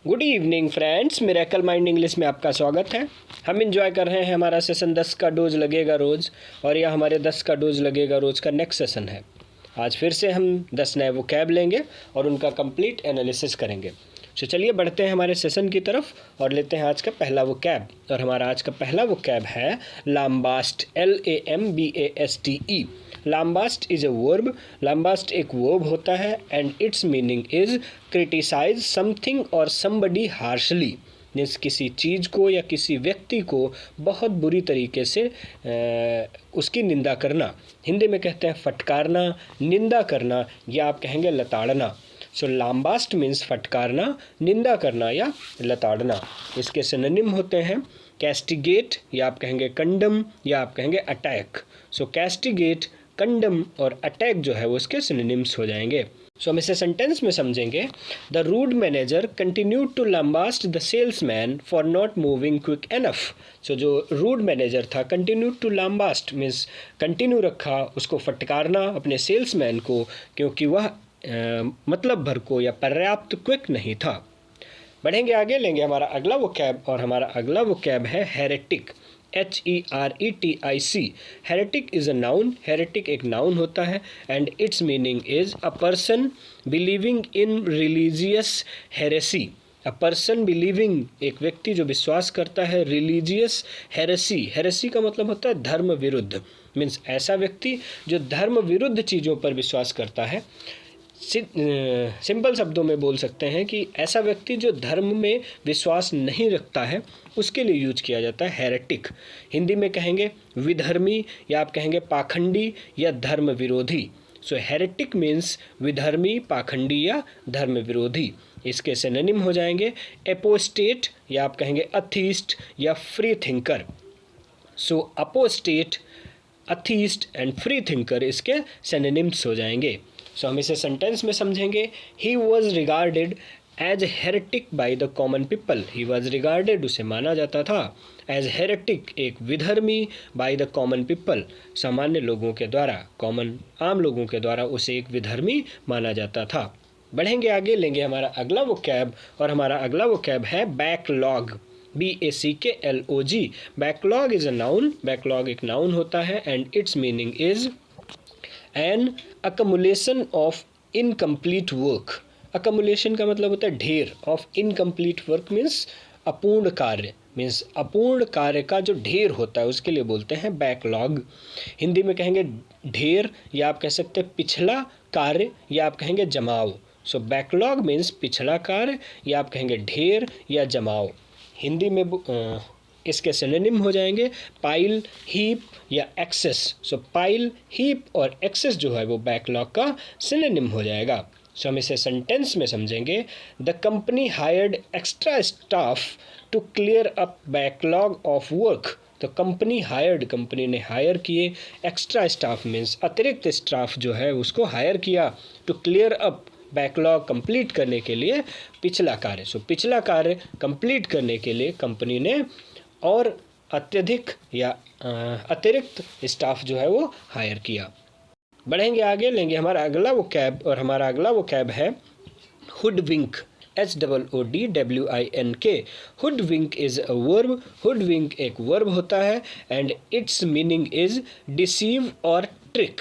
Good evening friends, miracle mind English में आपका स्वागत है। हम इंजॉय कर रहे हैं हमारा सेशन 10 का डोज लगेगा रोज़, और यह हमारे 10 का डोज लगेगा रोज़ का नेक्स्ट सेशन है। आज फिर से हम 10 नए वोकैब लेंगे और उनका कंप्लीट एनालिसिस करेंगे। तो चलिए बढ़ते हैं हमारे सेशन की तरफ और लेते हैं आज का पहला वोकैब। और हमारा आज का पहला वोकैब है lambaste, LAMBASTE। Lambaste is a verb. Lambaste एक वर्ब होता है and its meaning is criticise something और समबडी हार्शली। मीन्स किसी चीज़ को या किसी व्यक्ति को बहुत बुरी तरीके से उसकी निंदा करना। हिंदी में कहते हैं फटकारना, निंदा करना, या आप कहेंगे लताड़ना। सो लाम्बास्ट मीन्स फटकारना, निंदा करना या लताड़ना। इसके सिनोनिम होते हैं कैस्टिगेट, या आप कहेंगे कंडम, या आप कहेंगे अटैक। सो कैस्टिगेट, कंडम और अटैक जो है वो इसके सिनोनिम्स हो जाएंगे। सो हम इसे सेंटेंस में समझेंगे। The rude manager continued to lambaste the salesman for not moving quick enough. So जो रूड मैनेजर था, continued to lambaste means continue रखा, उसको फटकारना अपने सेल्समैन को, क्योंकि वह मतलब भर को या पर्याप्त क्विक नहीं था। बढ़ेंगे आगे, लेंगे हमारा अगला वोकैब, और हमारा अगला वोकैब है heretic, HERETIC। Heretic is a noun. Heretic एक नाउन होता है and its meaning is a person believing in religious heresy. A person believing, एक व्यक्ति जो विश्वास करता है, रिलीजियस हेरेसी। हेरेसी का मतलब होता है धर्म विरुद्ध। मीन्स ऐसा व्यक्ति जो धर्म विरुद्ध चीज़ों पर विश्वास करता है। सिंपल शब्दों में बोल सकते हैं कि ऐसा व्यक्ति जो धर्म में विश्वास नहीं रखता है, उसके लिए यूज किया जाता है हेरेटिक। हिंदी में कहेंगे विधर्मी, या आप कहेंगे पाखंडी या धर्म विरोधी। सो हेरेटिक मीन्स विधर्मी, पाखंडी या धर्म विरोधी। इसके सिनोनिम हो जाएंगे एपोस्टेट, या आप कहेंगे अथीस्ट या free thinker. So apostate, atheist and free thinker इसके सिनोनिम्स हो जाएंगे। सो हम इसे सेंटेंस में समझेंगे। He was regarded as heretic by the common people. He was regarded, उसे माना जाता था, एज हेरेटिक एक विधर्मी, बाई द कॉमन पीपल सामान्य लोगों के द्वारा, कॉमन आम लोगों के द्वारा उसे एक विधर्मी माना जाता था। बढ़ेंगे आगे, लेंगे हमारा अगला वोकैब, और हमारा अगला वोकैब है backlog, BACKLOG। Backlog is a noun. Backlog एक नाउन होता है and its meaning is an accumulation of incomplete work. Accumulation का मतलब होता है ढेर, ऑफ इनकम्प्लीट वर्क मीन्स अपूर्ण कार्य, मीन्स अपूर्ण कार्य का जो ढेर होता है उसके लिए बोलते हैं बैकलॉग। हिंदी में कहेंगे ढेर, या आप कह सकते हैं पिछला कार्य, या आप कहेंगे जमाव। सो बैकलॉग मीन्स पिछला कार्य, या आप कहेंगे ढेर या जमाव। हिंदी में इसके सिनोनिम हो जाएंगे पाइल, हीप या एक्सेस। सो पाइल, हीप और एक्सेस जो है वो बैकलॉग का सिनोनिम हो जाएगा। सो हम इसे सेंटेंस में समझेंगे। The company hired extra staff to clear up backlog of work. तो कंपनी हायर्ड, कंपनी ने हायर किए, एक्स्ट्रा स्टाफ मीन्स अतिरिक्त स्टाफ जो है उसको हायर किया, to clear up backlog complete करने के लिए पिछला कार्य। सो पिछला कार्य कंप्लीट करने के लिए कंपनी ने और अत्यधिक या अतिरिक्त स्टाफ जो है वो हायर किया। बढ़ेंगे आगे, लेंगे हमारा अगला वोकैब, और हमारा अगला वोकैब है hoodwink, HOODWINK। Hoodwink is a verb. Hoodwink एक वर्ब होता है and its meaning is deceive और ट्रिक।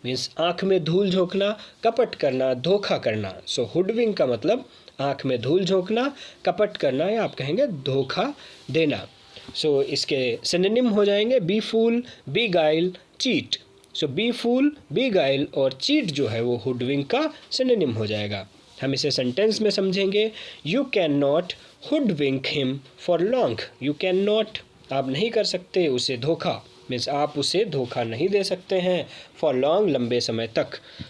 मीन्स आँख में धूल झोंकना, कपट करना, धोखा करना। सो हुडविंक का मतलब आँख में धूल झोंकना, कपट करना, या आप कहेंगे धोखा देना। सो इसके सिनोनिम हो जाएंगे बी फूल, बी गाइल, चीट। सो बी फूल, बी गाइल और चीट जो है वो हुडविंक का सिनोनिम हो जाएगा। हम इसे सेंटेंस में समझेंगे। You can not hoodwink him for long. You can not, आप नहीं कर सकते उसे धोखा, मीन्स आप उसे धोखा नहीं दे सकते हैं, फॉर लॉन्ग लंबे समय तक।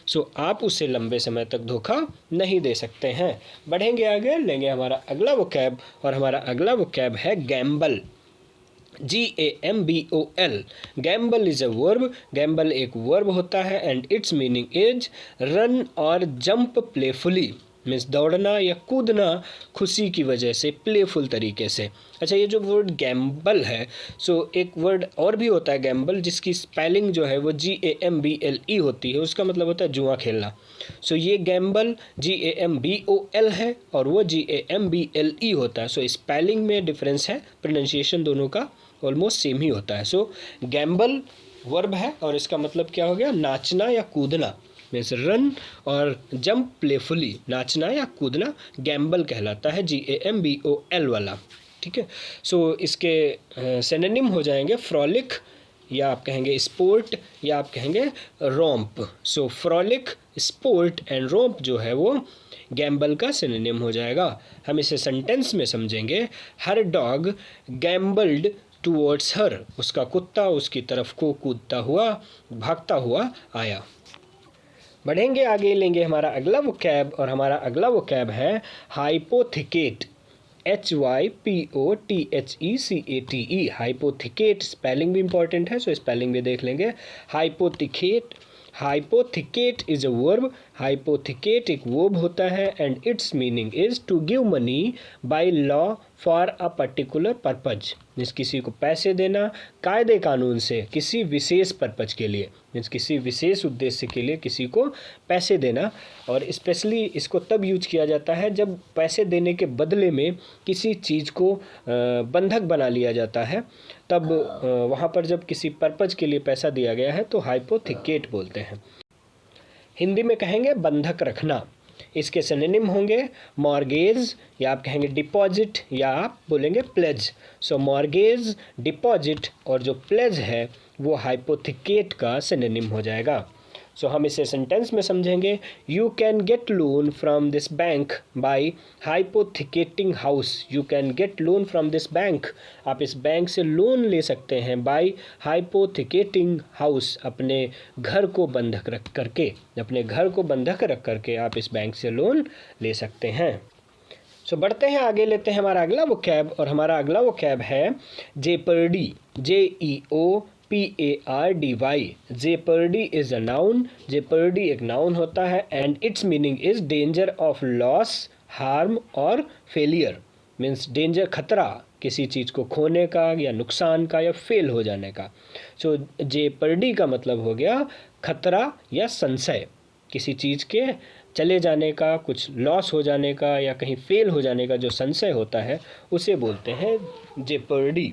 सो आप उसे लंबे समय तक धोखा नहीं दे सकते हैं। बढ़ेंगे आगे, लेंगे हमारा अगला वोकैब, और हमारा अगला वोकैब है Gamble, GAMBOL। Gamble is a verb. Gamble एक वर्ब होता है and its meaning is run और जंप प्लेफुली। मीन्स दौड़ना या कूदना खुशी की वजह से, प्लेफुल तरीके से। अच्छा, ये जो वर्ड गैम्बल है, सो एक वर्ड और भी होता है गैम्बल, जिसकी स्पेलिंग जो है वो GAMBLE होती है, उसका मतलब होता है जुआ खेलना। सो ये गैम्बल GAMBOL है और वो GAMBLE होता है। सो स्पेलिंग में डिफरेंस है, प्रोनाउंसिएशन दोनों का ऑलमोस्ट सेम ही होता है। सो गैम्बल वर्ब है और इसका मतलब क्या हो गया, नाचना या कूदना। मीन्स रन और जंप प्लेफुली, नाचना या कूदना गैम्बल कहलाता है, GAMBOL वाला। ठीक है। सो इसके सिनोनिम हो जाएंगे फ्रॉलिक, या आप कहेंगे स्पोर्ट, या आप कहेंगे रोम्प। सो फ्रॉलिक, स्पोर्ट एंड रोम्प जो है वो गैम्बल का सिनोनिम हो जाएगा। हम इसे सेंटेंस में समझेंगे। हर डॉग गैम्बल्ड टूवर्ड्स हर, उसका कुत्ता उसकी तरफ को कूदता हुआ, भागता हुआ आया। बढ़ेंगे आगे, लेंगे हमारा अगला वोकैब, और हमारा अगला वोकैब है हाइपोथिकेट, HYPOTHECATE। हाइपोथिकेट स्पेलिंग भी इंपॉर्टेंट है, सो स्पेलिंग भी देख लेंगे। Hypothecate, hypothecate is a verb. Hypothecate एक वर्ब होता है and its meaning is to give money by law for a particular purpose. Means किसी को पैसे देना कायदे कानून से किसी विशेष पर्पज के लिए, मीन्स किसी विशेष उद्देश्य के लिए किसी को पैसे देना। और स्पेशली इसको तब यूज किया जाता है जब पैसे देने के बदले में किसी चीज़ को बंधक बना लिया जाता है, तब वहाँ पर जब किसी पर्पज के लिए पैसा दिया गया है तो हाइपोथिकेट बोलते हैं। हिंदी में कहेंगे बंधक रखना। इसके सिनोनिम होंगे मॉर्गेज, या आप कहेंगे डिपॉजिट, या आप बोलेंगे प्लेज। सो मॉर्गेज, डिपॉजिट और जो प्लेज है वो हाइपोथिकेट का सिनोनिम हो जाएगा। सो हम इसे सेंटेंस में समझेंगे। You can get loan from this bank by hypothecating house. You can get loan from this bank, आप इस बैंक से लोन ले सकते हैं बाय हाइपोथिकेटिंग हाउस, अपने घर को बंधक रख करके, अपने घर को बंधक रख करके आप इस बैंक से लोन ले सकते हैं। सो बढ़ते हैं आगे, लेते हैं हमारा अगला वोकैब, और हमारा अगला वोकैब है Jeopardy, JEOPARDY। Jeopardy is a noun. Jeopardy एक नाउन होता है and its meaning is danger of loss, harm और फेलियर। मीन्स डेंजर, खतरा, किसी चीज़ को खोने का या नुकसान का या फेल हो जाने का। सो जेपर्डी का मतलब हो गया खतरा या संशय, किसी चीज़ के चले जाने का, कुछ लॉस हो जाने का या कहीं फेल हो जाने का जो संशय होता है उसे बोलते हैं जेपर्डी।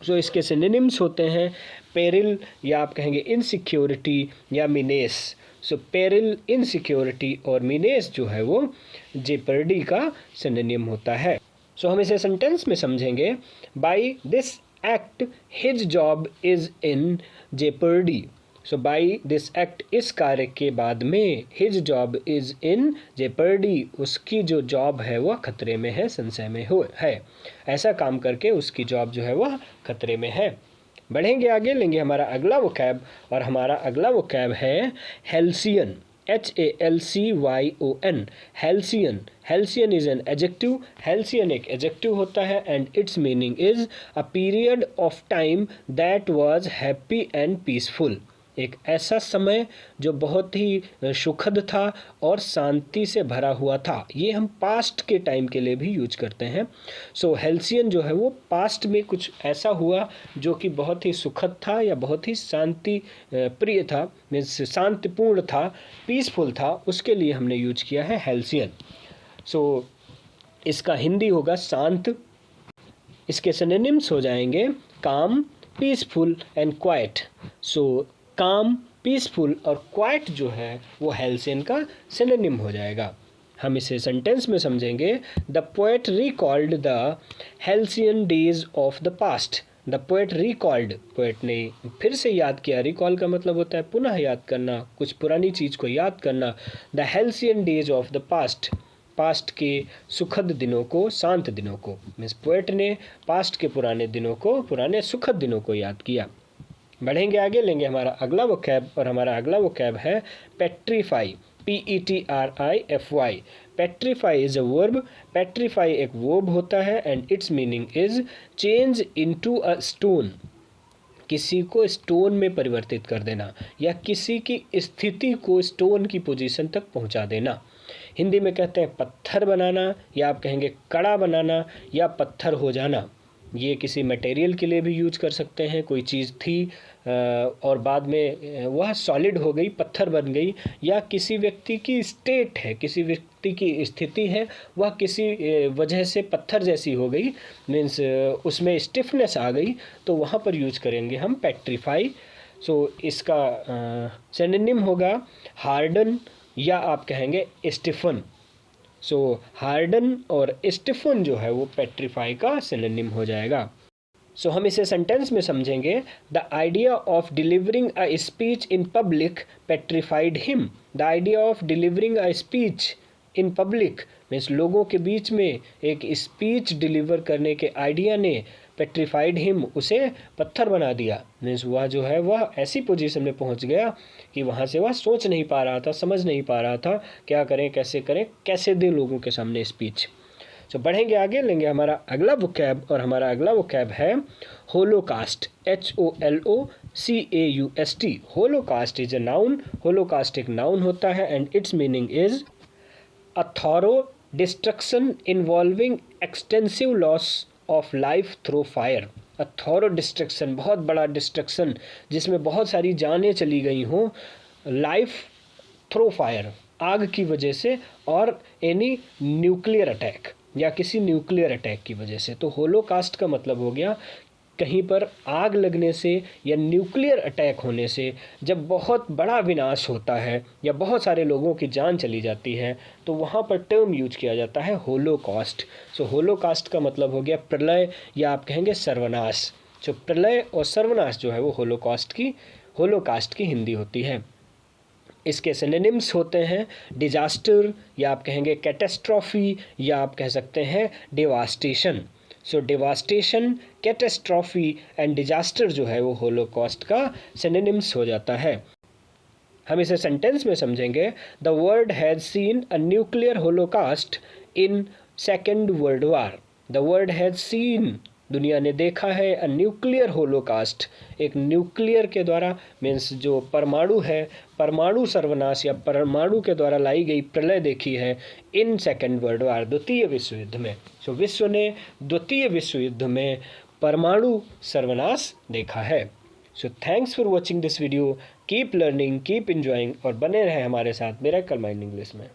सो इसके सिनोनिम्स होते हैं पेरिल, या आप कहेंगे इनसिक्योरिटी या मीनेस। सो पेरिल, इनसिक्योरिटी और मीनेस जो है वो जेपर्डी का सिनोनिम होता है। सो हम इसे सेंटेंस में समझेंगे। By this act his job is in jeopardy. So by this act, इस कार्य के बाद में, his job is in jeopardy, उसकी जो जॉब है वह खतरे में है, संशय में है। ऐसा काम करके उसकी जॉब जो है वह खतरे में है। बढ़ेंगे आगे, लेंगे हमारा अगला वोकैब, और हमारा अगला वोकैब है halcyon, HALCYON। Halcyon, halcyon is an adjective. Halcyon एक एडजेक्टिव होता है and its meaning is a period of time that was happy and peaceful. एक ऐसा समय जो बहुत ही सुखद था और शांति से भरा हुआ था। ये हम पास्ट के टाइम के लिए भी यूज करते हैं। सो हेल्सियन जो है वो पास्ट में कुछ ऐसा हुआ जो कि बहुत ही सुखद था या बहुत ही शांति प्रिय था, मीन्स शांतिपूर्ण था, पीसफुल था, उसके लिए हमने यूज किया है हेल्सियन। सो इसका हिंदी होगा शांत। इसके सिनोनिम्स हो जाएंगे काम, पीसफुल एंड क्वाइट। सो काम, पीसफुल और क्वाइट जो है वो हेल्सियन का सिनोनिम हो जाएगा। हम इसे सेंटेंस में समझेंगे। The poet recalled the halcyon days of the past. The poet recalled, poet ने फिर से याद किया। रिकॉल का मतलब होता है पुनः याद करना, कुछ पुरानी चीज़ को याद करना। The halcyon days of the past, past के सुखद दिनों को, शांत दिनों को। मीन्स पोएट ने पास्ट के पुराने दिनों को, पुराने सुखद दिनों को याद किया। बढ़ेंगे आगे, लेंगे हमारा अगला वोकैब, और हमारा अगला वोकैब है petrify, PETRIFY। Petrify is a verb. Petrify एक वर्ब होता है and its meaning is change into a stone. किसी को स्टोन में परिवर्तित कर देना या किसी की स्थिति को स्टोन की पोजीशन तक पहुंचा देना। हिंदी में कहते हैं पत्थर बनाना, या आप कहेंगे कड़ा बनाना, या पत्थर हो जाना। ये किसी मटेरियल के लिए भी यूज कर सकते हैं, कोई चीज़ थी और बाद में वह सॉलिड हो गई, पत्थर बन गई, या किसी व्यक्ति की स्टेट है, किसी व्यक्ति की स्थिति है, वह किसी वजह से पत्थर जैसी हो गई, मीन्स उसमें स्टिफनेस आ गई, तो वहाँ पर यूज करेंगे हम पेट्रीफाई। सो इसका सिनोनिम होगा हार्डन, या आप कहेंगे स्टिफन। सो हार्डन और स्टिफन जो है वो पेट्रीफाई का सिनोनिम हो जाएगा। सो हम इसे सेंटेंस में समझेंगे। The idea of delivering a speech in public petrified him. The idea of delivering a speech in public means लोगों के बीच में एक स्पीच डिलीवर करने के आइडिया ने पेट्रीफाइड हिम, उसे पत्थर बना दिया। मीन्स वह जो है वह ऐसी पोजीशन में पहुंच गया कि वहाँ से वह सोच नहीं पा रहा था, समझ नहीं पा रहा था क्या करें, कैसे दें लोगों के सामने स्पीच। तो बढ़ेंगे आगे, लेंगे हमारा अगला वोकैब, और हमारा अगला वोकैब है Holocaust, HOLOCAUST। Holocaust is a noun. Holocaust एक नाउन होता है and its meaning is a thorough destruction involving extensive loss of life through fire. A thorough destruction, बहुत बड़ा डिस्ट्रक्शन जिसमें बहुत सारी जानें चली गई हों, लाइफ थ्रू फायर, आग की वजह से, और एनी न्यूक्लियर अटैक, या किसी न्यूक्लियर अटैक की वजह से। तो होलोकास्ट का मतलब हो गया कहीं पर आग लगने से या न्यूक्लियर अटैक होने से जब बहुत बड़ा विनाश होता है या बहुत सारे लोगों की जान चली जाती है, तो वहाँ पर टर्म यूज किया जाता है होलोकॉस्ट। सो होलोकास्ट का मतलब हो गया प्रलय, या आप कहेंगे सर्वनाश। सो प्रलय और सर्वनाश जो है वो होलोकास्ट की हिंदी होती है। इसके सिनोनिम्स होते हैं डिजास्टर, या आप कहेंगे कैटेस्ट्रॉफी, या आप कह सकते हैं devastation. So devastation, catastrophe and disaster जो है वो होलोकॉस्ट का सिनोनिम्स हो जाता है। हम इसे सेंटेंस में समझेंगे। The world has seen a nuclear Holocaust in second world war. The world has seen, दुनिया ने देखा है, अ न्यूक्लियर होलोकास्ट, एक न्यूक्लियर के द्वारा, मीन्स जो परमाणु है, परमाणु सर्वनाश या परमाणु के द्वारा लाई गई प्रलय देखी है इन सेकेंड वर्ल्ड वार, द्वितीय विश्व युद्ध में। सो विश्व ने द्वितीय विश्व युद्ध में परमाणु सर्वनाश देखा है। So thanks for watching this video. Keep learning, keep enjoying, और बने रहे हमारे साथ मिरेकल माइंड इंग्लिश में।